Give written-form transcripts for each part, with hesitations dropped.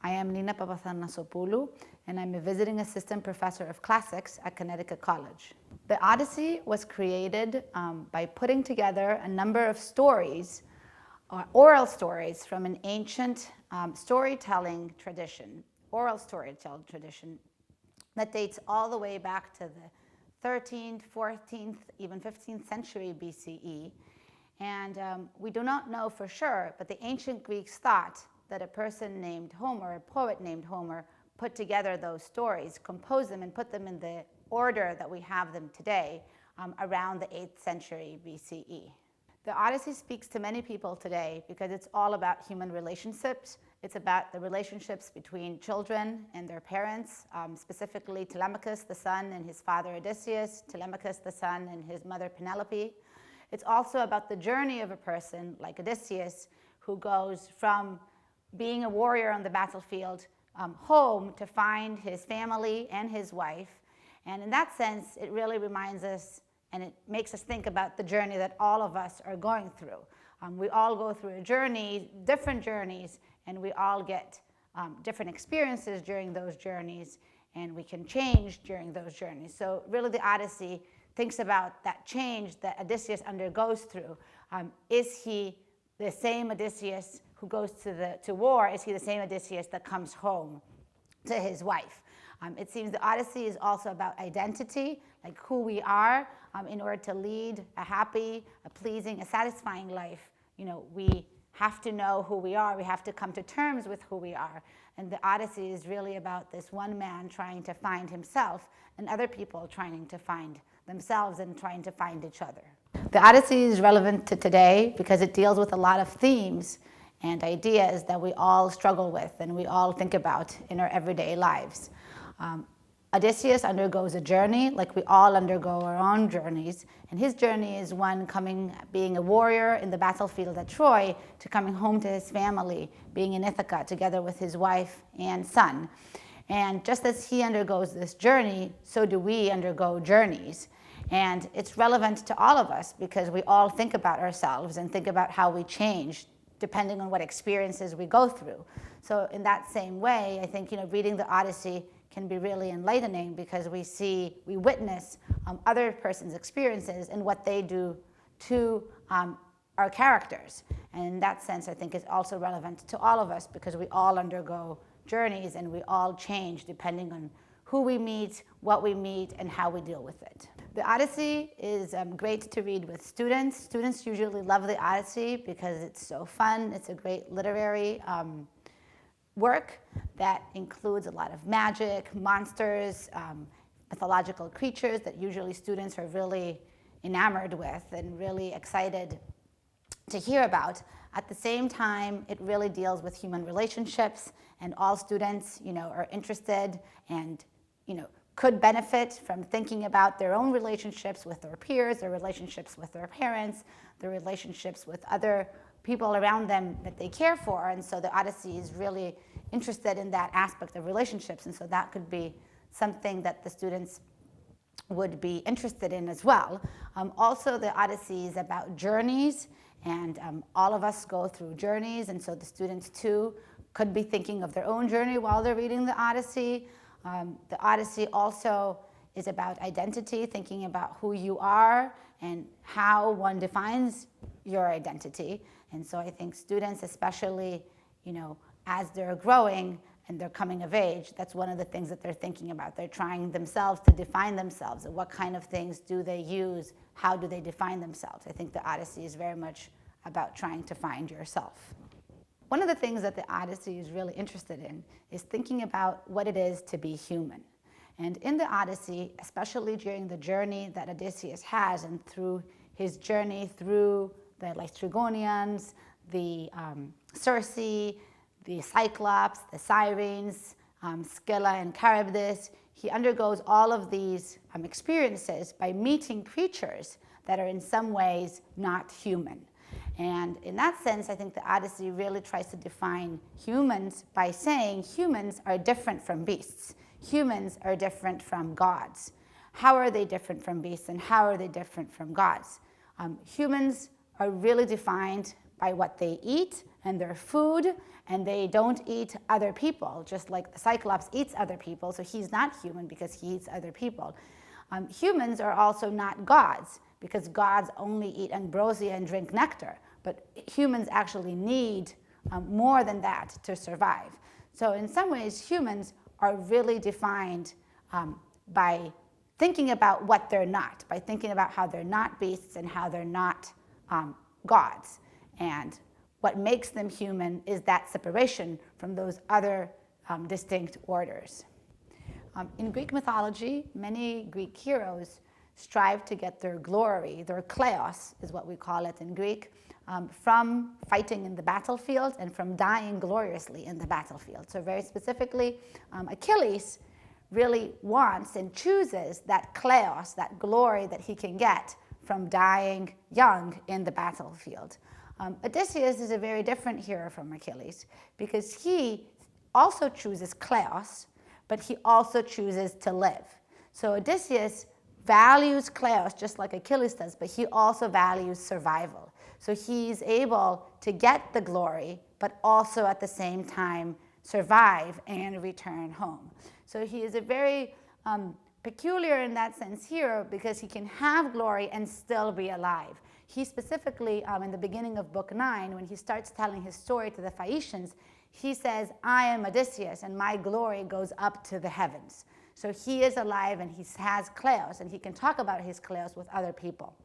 I am Nina Papathanasopoulou, and I'm a visiting assistant professor of classics at Connecticut College. The Odyssey was created by putting together a number of stories, oral stories from an ancient storytelling tradition, oral storytelling tradition that dates all the way back to the 13th, 14th, even 15th century BCE. And we do not know for sure, but the ancient Greeks thought that a person named Homer, a poet named Homer, put together those stories, composed them, and put them in the order that we have them today around the 8th century BCE. The Odyssey speaks to many people today because it's all about human relationships. It's about the relationships between children and their parents, specifically Telemachus, the son, and his father Odysseus, Telemachus, the son, and his mother Penelope. It's also about the journey of a person like Odysseus, who goes from being a warrior on the battlefield home to find his family and his wife. And in that sense, it really reminds us and it makes us think about the journey that all of us are going through. We all go through a journey, different journeys, and we all get different experiences during those journeys, and we can change during those journeys. So really the Odyssey thinks about that change that Odysseus undergoes through. Is he the same Odysseus who goes to war? Is he the same Odysseus that comes home to his wife? It seems the Odyssey is also about identity, like who we are in order to lead a happy, a pleasing, a satisfying life. You know, we have to know who we are. We have to come to terms with who we are. And the Odyssey is really about this one man trying to find himself and other people trying to find themselves and trying to find each other. The Odyssey is relevant to today because it deals with a lot of themes and ideas that we all struggle with and we all think about in our everyday lives. Odysseus undergoes a journey like we all undergo our own journeys, and his journey is one being a warrior in the battlefield at Troy to coming home to his family, being in Ithaca together with his wife and son. And just as he undergoes this journey, so do we undergo journeys. And it's relevant to all of us because we all think about ourselves and think about how we change depending on what experiences we go through. So in that same way, I think, reading the Odyssey can be really enlightening because we witness other person's experiences and what they do to our characters. And in that sense, I think it's also relevant to all of us because we all undergo journeys and we all change depending on who we meet, what we meet, and how we deal with it. The Odyssey is great to read with students. Students usually love the Odyssey because it's so fun. It's a great literary work that includes a lot of magic, monsters, mythological creatures that usually students are really enamored with and really excited to hear about. At the same time, it really deals with human relationships, and all students, are interested and, could benefit from thinking about their own relationships with their peers, their relationships with their parents, their relationships with other people around them that they care for. And so the Odyssey is really interested in that aspect of relationships. And so that could be something that the students would be interested in as well. Also, the Odyssey is about journeys, and all of us go through journeys. And so the students, too, could be thinking of their own journey while they're reading the Odyssey. The Odyssey also is about identity, thinking about who you are and how one defines your identity. And so I think students, especially, as they're growing and they're coming of age, that's one of the things that they're thinking about. They're trying themselves to define themselves. What kind of things do they use? How do they define themselves? I think the Odyssey is very much about trying to find yourself. One of the things that the Odyssey is really interested in is thinking about what it is to be human. And in the Odyssey, especially during the journey that Odysseus has and through his journey through the Lystrigonians, the Circe, the Cyclops, the Sirens, Scylla and Charybdis, he undergoes all of these experiences by meeting creatures that are in some ways not human. And in that sense, I think the Odyssey really tries to define humans by saying humans are different from beasts. Humans are different from gods. How are they different from beasts and how are they different from gods? Humans are really defined by what they eat and their food, and they don't eat other people, just like the Cyclops eats other people, so he's not human because he eats other people. Humans are also not gods, because gods only eat ambrosia and drink nectar, but humans actually need more than that to survive. So in some ways, humans are really defined by thinking about what they're not, by thinking about how they're not beasts and how they're not gods. And what makes them human is that separation from those other distinct orders. In Greek mythology, many Greek heroes strive to get their glory, their kleos is what we call it in Greek, from fighting in the battlefield and from dying gloriously in the battlefield. So very specifically, Achilles really wants and chooses that kleos, that glory that he can get from dying young in the battlefield. Odysseus is a very different hero from Achilles because he also chooses kleos, but he also chooses to live. So Odysseus values kleos just like Achilles does, but he also values survival. So he's able to get the glory, but also at the same time survive and return home. So he is a very peculiar in that sense hero because he can have glory and still be alive. He specifically, in the beginning of book 9, when he starts telling his story to the Phaeacians, he says, I am Odysseus and my glory goes up to the heavens. So he is alive and he has kleos, and he can talk about his kleos with other people.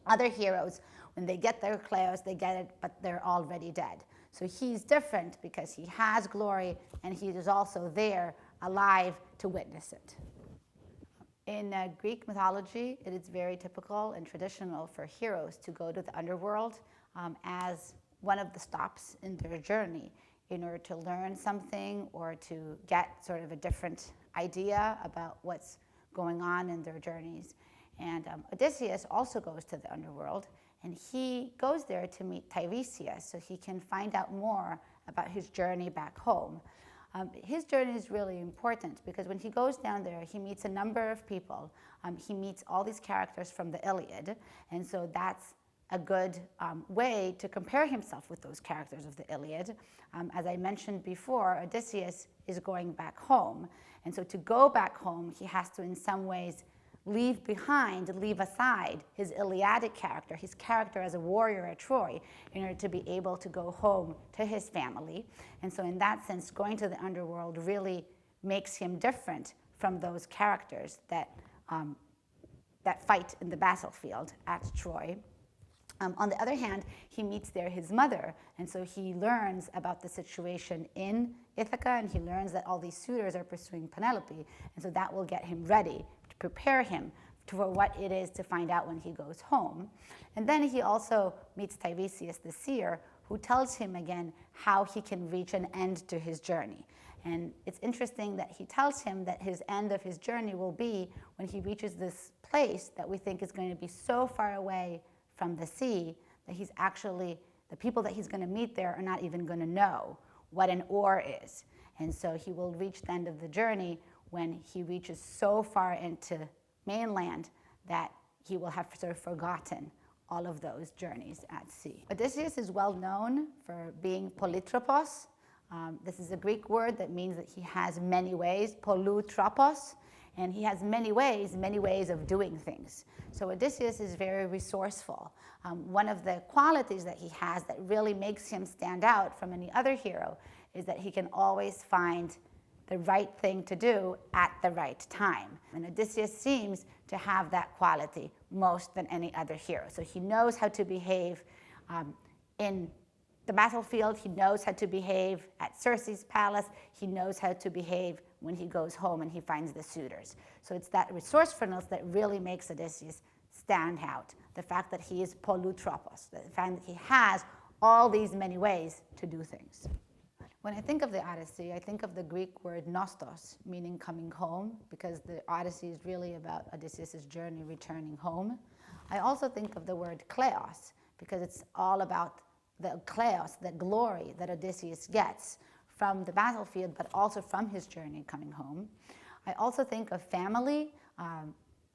Other heroes, when they get their kleos, they get it, but they're already dead. So he's different because he has glory and he is also there, alive, to witness it. In Greek mythology, it is very typical and traditional for heroes to go to the underworld as one of the stops in their journey in order to learn something or to get sort of a different idea about what's going on in their journeys. And Odysseus also goes to the underworld, and he goes there to meet Tiresias so he can find out more about his journey back home. His journey is really important because when he goes down there, he meets a number of people. He meets all these characters from the Iliad, and so that's a good way to compare himself with those characters of the Iliad. As I mentioned before, Odysseus is going back home, and so to go back home, he has to in some ways leave aside his Iliadic character, his character as a warrior at Troy, in order to be able to go home to his family. And so in that sense, going to the underworld really makes him different from those characters that fight in the battlefield at Troy. On the other hand, he meets there his mother, and so he learns about the situation in Ithaca, and he learns that all these suitors are pursuing Penelope, and so that will get him ready to prepare him for what it is to find out when he goes home. And then he also meets Tiresias the seer, who tells him again how he can reach an end to his journey. And it's interesting that he tells him that his end of his journey will be when he reaches this place that we think is going to be so far away from the sea that he's actually, the people that he's going to meet there are not even going to know what an oar is. And so he will reach the end of the journey when he reaches so far into mainland that he will have sort of forgotten all of those journeys at sea. Odysseus is well known for being Politropos. This is a Greek word that means that he has many ways, Politropos, and he has many ways of doing things. So Odysseus is very resourceful. One of the qualities that he has that really makes him stand out from any other hero is that he can always find the right thing to do at the right time. And Odysseus seems to have that quality most than any other hero. So he knows how to behave in the battlefield, he knows how to behave at Circe's palace, he knows how to behave when he goes home and he finds the suitors. So it's that resourcefulness that really makes Odysseus stand out. The fact that he is Politropos, the fact that he has all these many ways to do things. When I think of the Odyssey, I think of the Greek word nostos, meaning coming home, because the Odyssey is really about Odysseus' journey returning home. I also think of the word kleos, because it's all about the kleos, the glory that Odysseus gets from the battlefield, but also from his journey coming home. I also think of family.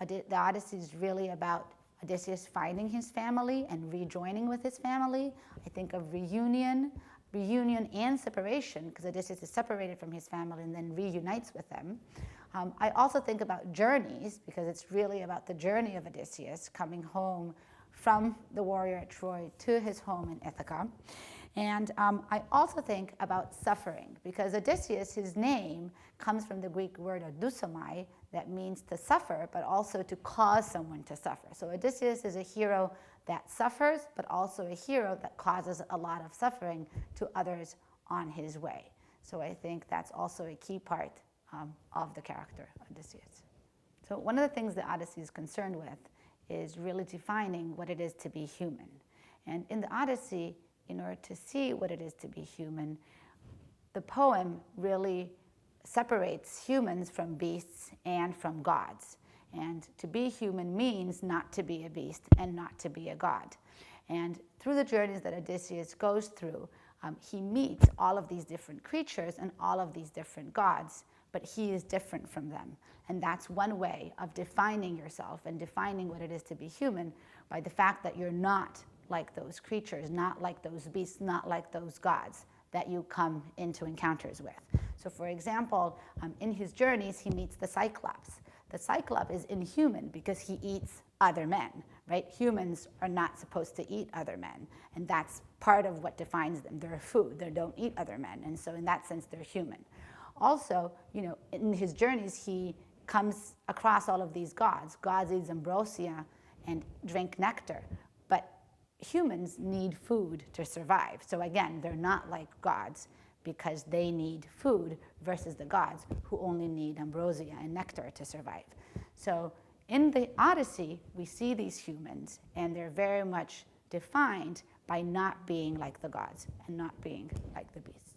The Odyssey is really about Odysseus finding his family and rejoining with his family. I think of reunion and separation, because Odysseus is separated from his family and then reunites with them. I also think about journeys, because it's really about the journey of Odysseus coming home from the warrior at Troy to his home in Ithaca. And I also think about suffering, because Odysseus, his name, comes from the Greek word odysomai, that means to suffer, but also to cause someone to suffer. So Odysseus is a hero that suffers, but also a hero that causes a lot of suffering to others on his way. So I think that's also a key part of the character Odysseus. So one of the things the Odyssey is concerned with is really defining what it is to be human. And in the Odyssey, in order to see what it is to be human, the poem really separates humans from beasts and from gods. And to be human means not to be a beast and not to be a god. And through the journeys that Odysseus goes through, he meets all of these different creatures and all of these different gods, but he is different from them. And that's one way of defining yourself and defining what it is to be human, by the fact that you're not like those creatures, not like those beasts, not like those gods that you come into encounters with. So for example, in his journeys, he meets the Cyclops. The Cyclops is inhuman because he eats other men, right? Humans are not supposed to eat other men, and that's part of what defines them. They're food, they don't eat other men, and so in that sense, they're human. Also, in his journeys, he comes across all of these gods. Gods eat ambrosia and drink nectar, but humans need food to survive. So again, they're not like gods because they need food, versus the gods who only need ambrosia and nectar to survive. So in the Odyssey, we see these humans, and they're very much defined by not being like the gods and not being like the beasts.